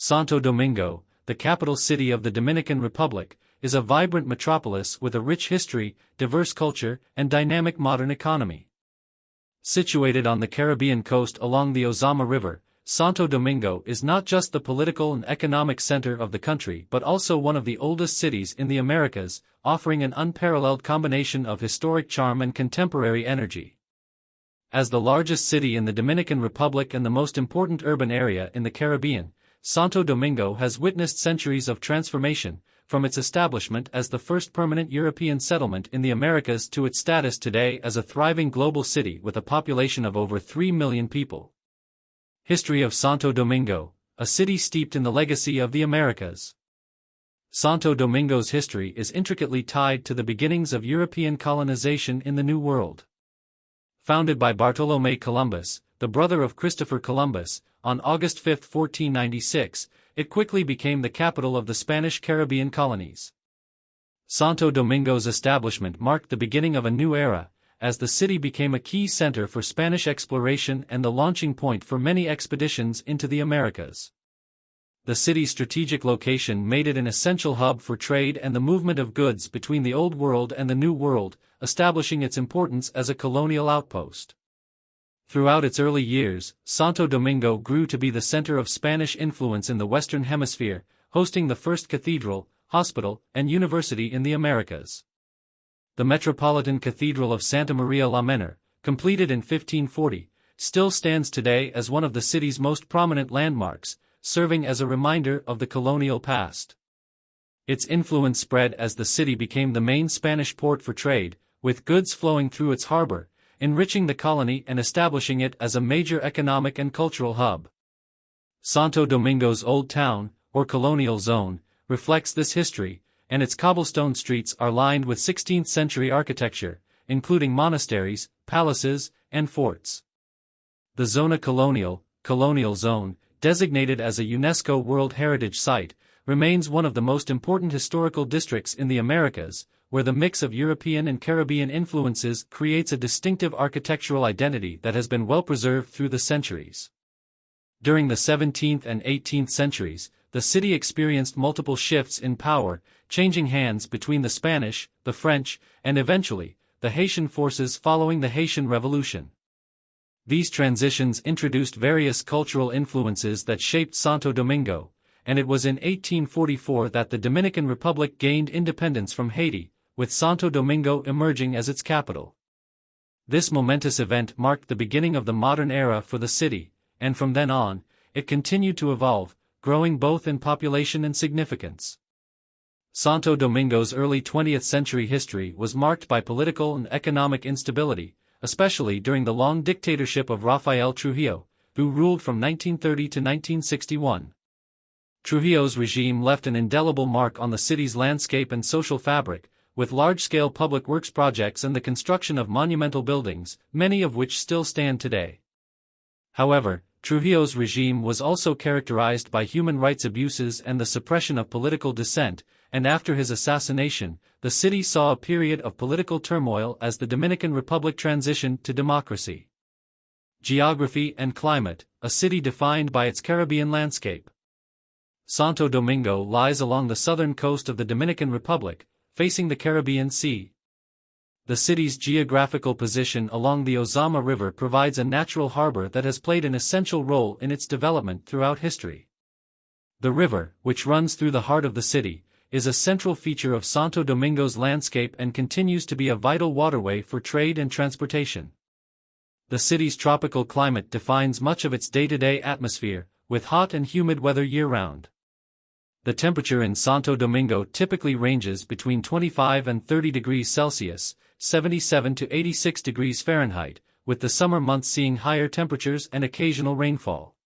Santo Domingo, the capital city of the Dominican Republic, is a vibrant metropolis with a rich history, diverse culture, and dynamic modern economy. Situated on the Caribbean coast along the Ozama River, Santo Domingo is not just the political and economic center of the country but also one of the oldest cities in the Americas, offering an unparalleled combination of historic charm and contemporary energy. As the largest city in the Dominican Republic and the most important urban area in the Caribbean, Santo Domingo has witnessed centuries of transformation, from its establishment as the first permanent European settlement in the Americas to its status today as a thriving global city with a population of over 3 million people. History of Santo Domingo, a city steeped in the legacy of the Americas. Santo Domingo's history is intricately tied to the beginnings of European colonization in the New World. Founded by Bartolomé Columbus, the brother of Christopher Columbus, on August 5, 1496, it quickly became the capital of the Spanish Caribbean colonies. Santo Domingo's establishment marked the beginning of a new era, as the city became a key center for Spanish exploration and the launching point for many expeditions into the Americas. The city's strategic location made it an essential hub for trade and the movement of goods between the Old World and the New World, establishing its importance as a colonial outpost. Throughout its early years, Santo Domingo grew to be the center of Spanish influence in the Western Hemisphere, hosting the first cathedral, hospital, and university in the Americas. The Metropolitan Cathedral of Santa Maria la Menor, completed in 1540, still stands today as one of the city's most prominent landmarks, serving as a reminder of the colonial past. Its influence spread as the city became the main Spanish port for trade, with goods flowing through its harbor, enriching the colony and establishing it as a major economic and cultural hub. Santo Domingo's Old Town, or Colonial Zone, reflects this history, and its cobblestone streets are lined with 16th-century architecture, including monasteries, palaces, and forts. The Zona Colonial, Colonial Zone, designated as a UNESCO World Heritage Site, remains one of the most important historical districts in the Americas, where the mix of European and Caribbean influences creates a distinctive architectural identity that has been well preserved through the centuries. During the 17th and 18th centuries, the city experienced multiple shifts in power, changing hands between the Spanish, the French, and eventually, the Haitian forces following the Haitian Revolution. These transitions introduced various cultural influences that shaped Santo Domingo, and it was in 1844 that the Dominican Republic gained independence from Haiti, with Santo Domingo emerging as its capital. This momentous event marked the beginning of the modern era for the city, and from then on, it continued to evolve, growing both in population and significance. Santo Domingo's early 20th century history was marked by political and economic instability, especially during the long dictatorship of Rafael Trujillo, who ruled from 1930 to 1961. Trujillo's regime left an indelible mark on the city's landscape and social fabric, with large-scale public works projects and the construction of monumental buildings, many of which still stand today. However, Trujillo's regime was also characterized by human rights abuses and the suppression of political dissent, and after his assassination, the city saw a period of political turmoil as the Dominican Republic transitioned to democracy. Geography and climate, a city defined by its Caribbean landscape. Santo Domingo lies along the southern coast of the Dominican Republic, facing the Caribbean Sea. The city's geographical position along the Ozama River provides a natural harbor that has played an essential role in its development throughout history. The river, which runs through the heart of the city, is a central feature of Santo Domingo's landscape and continues to be a vital waterway for trade and transportation. The city's tropical climate defines much of its day-to-day atmosphere, with hot and humid weather year-round. The temperature in Santo Domingo typically ranges between 25 and 30 degrees Celsius, 77 to 86 degrees Fahrenheit, with the summer months seeing higher temperatures and occasional rainfall.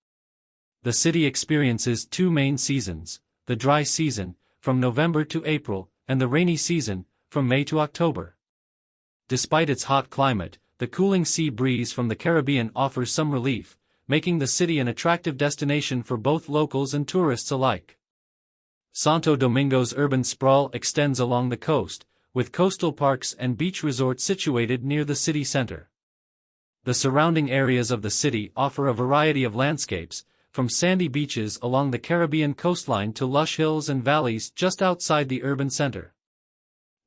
The city experiences two main seasons, the dry season, from November to April, and the rainy season, from May to October. Despite its hot climate, the cooling sea breeze from the Caribbean offers some relief, making the city an attractive destination for both locals and tourists alike. Santo Domingo's urban sprawl extends along the coast, with coastal parks and beach resorts situated near the city center. The surrounding areas of the city offer a variety of landscapes, from sandy beaches along the Caribbean coastline to lush hills and valleys just outside the urban center.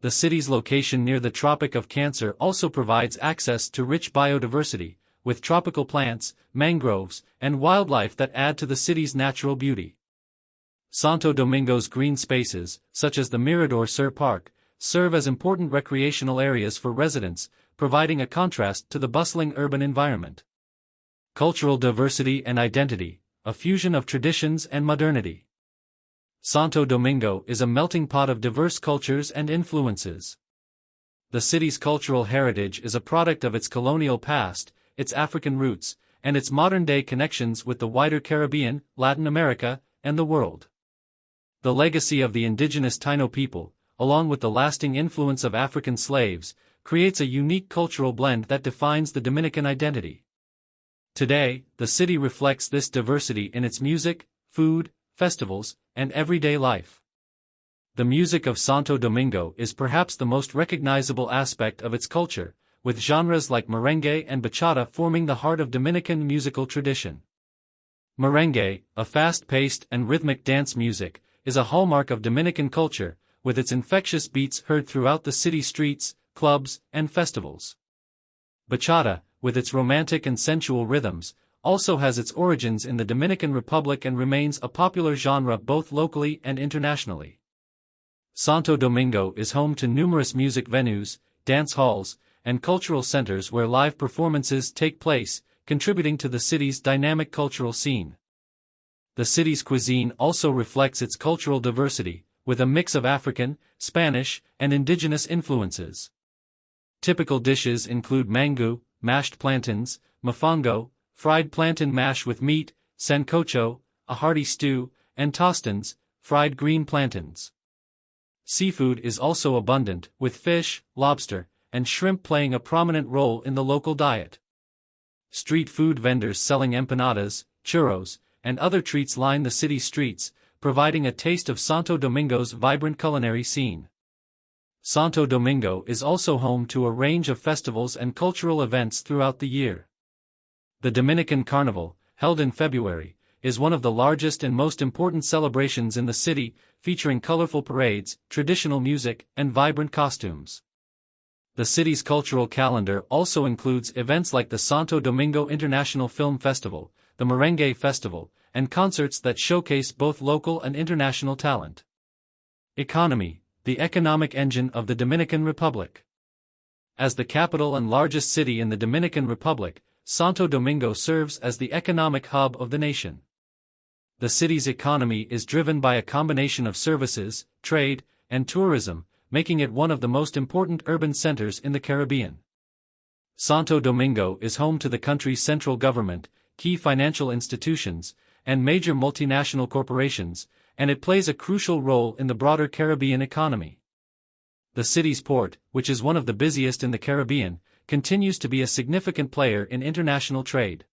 The city's location near the Tropic of Cancer also provides access to rich biodiversity, with tropical plants, mangroves, and wildlife that add to the city's natural beauty. Santo Domingo's green spaces, such as the Mirador Sur Park, serve as important recreational areas for residents, providing a contrast to the bustling urban environment. Cultural diversity and identity, a fusion of traditions and modernity. Santo Domingo is a melting pot of diverse cultures and influences. The city's cultural heritage is a product of its colonial past, its African roots, and its modern-day connections with the wider Caribbean, Latin America, and the world. The legacy of the indigenous Taino people, along with the lasting influence of African slaves, creates a unique cultural blend that defines the Dominican identity. Today, the city reflects this diversity in its music, food, festivals, and everyday life. The music of Santo Domingo is perhaps the most recognizable aspect of its culture, with genres like merengue and bachata forming the heart of Dominican musical tradition. Merengue, a fast-paced and rhythmic dance music, is a hallmark of Dominican culture, with its infectious beats heard throughout the city streets, clubs, and festivals. Bachata, with its romantic and sensual rhythms, also has its origins in the Dominican Republic and remains a popular genre both locally and internationally. Santo Domingo is home to numerous music venues, dance halls, and cultural centers where live performances take place, contributing to the city's dynamic cultural scene. The city's cuisine also reflects its cultural diversity, with a mix of African, Spanish, and indigenous influences. Typical dishes include mango, mashed plantains, mofongo, fried plantain mash with meat, sancocho, a hearty stew, and tostines, fried green plantains. Seafood is also abundant, with fish, lobster, and shrimp playing a prominent role in the local diet. Street food vendors selling empanadas, churros, and other treats line the city streets, providing a taste of Santo Domingo's vibrant culinary scene. Santo Domingo is also home to a range of festivals and cultural events throughout the year. The Dominican Carnival, held in February, is one of the largest and most important celebrations in the city, featuring colorful parades, traditional music, and vibrant costumes. The city's cultural calendar also includes events like the Santo Domingo International Film Festival, the Merengue Festival, and concerts that showcase both local and international talent. Economy, the economic engine of the Dominican Republic. As the capital and largest city in the Dominican Republic, Santo Domingo serves as the economic hub of the nation. The city's economy is driven by a combination of services, trade, and tourism, making it one of the most important urban centers in the Caribbean. Santo Domingo is home to the country's central government, key financial institutions, and major multinational corporations, and it plays a crucial role in the broader Caribbean economy. The city's port, which is one of the busiest in the Caribbean, continues to be a significant player in international trade.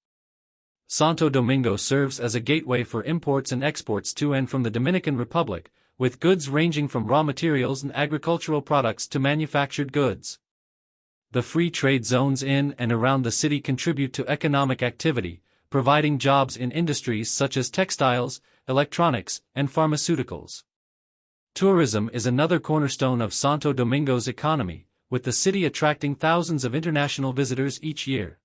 Santo Domingo serves as a gateway for imports and exports to and from the Dominican Republic, with goods ranging from raw materials and agricultural products to manufactured goods. The free trade zones in and around the city contribute to economic activity, providing jobs in industries such as textiles, electronics, and pharmaceuticals. Tourism is another cornerstone of Santo Domingo's economy, with the city attracting thousands of international visitors each year.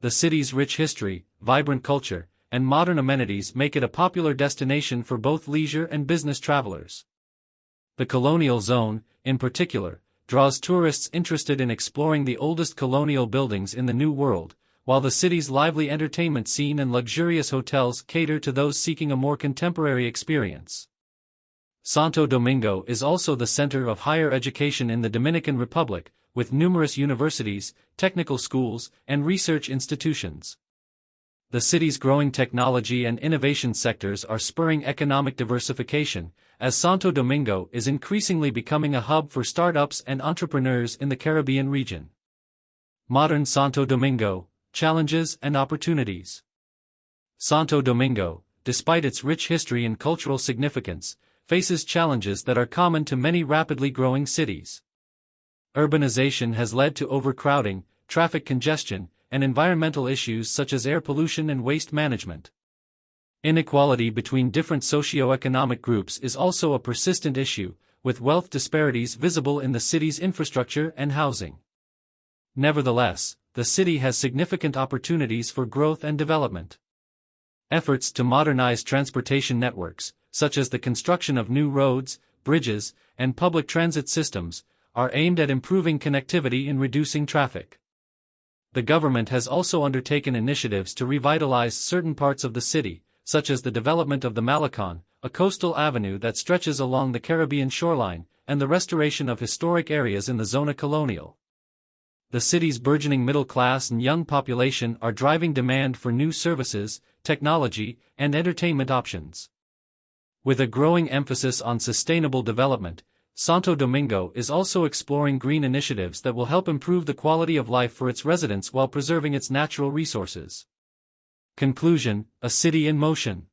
The city's rich history, vibrant culture, and modern amenities make it a popular destination for both leisure and business travelers. The colonial zone, in particular, draws tourists interested in exploring the oldest colonial buildings in the New World, while the city's lively entertainment scene and luxurious hotels cater to those seeking a more contemporary experience. Santo Domingo is also the center of higher education in the Dominican Republic, with numerous universities, technical schools, and research institutions. The city's growing technology and innovation sectors are spurring economic diversification, as Santo Domingo is increasingly becoming a hub for startups and entrepreneurs in the Caribbean region. Modern Santo Domingo, challenges and opportunities. Santo Domingo, despite its rich history and cultural significance, faces challenges that are common to many rapidly growing cities. Urbanization has led to overcrowding, traffic congestion, and environmental issues such as air pollution and waste management. Inequality between different socio-economic groups is also a persistent issue, with wealth disparities visible in the city's infrastructure and housing. Nevertheless, the city has significant opportunities for growth and development. Efforts to modernize transportation networks, such as the construction of new roads, bridges, and public transit systems, are aimed at improving connectivity and reducing traffic. The government has also undertaken initiatives to revitalize certain parts of the city, such as the development of the Malecon, a coastal avenue that stretches along the Caribbean shoreline, and the restoration of historic areas in the Zona Colonial. The city's burgeoning middle class and young population are driving demand for new services, technology, and entertainment options. With a growing emphasis on sustainable development, Santo Domingo is also exploring green initiatives that will help improve the quality of life for its residents while preserving its natural resources. Conclusion: a city in motion.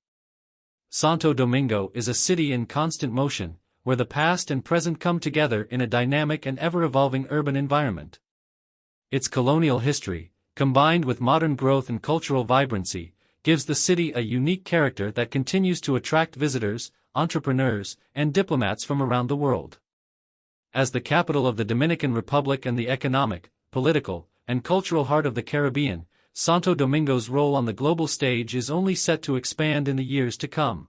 Santo Domingo is a city in constant motion, where the past and present come together in a dynamic and ever-evolving urban environment. Its colonial history, combined with modern growth and cultural vibrancy, gives the city a unique character that continues to attract visitors, entrepreneurs, and diplomats from around the world. As the capital of the Dominican Republic and the economic, political, and cultural heart of the Caribbean, Santo Domingo's role on the global stage is only set to expand in the years to come.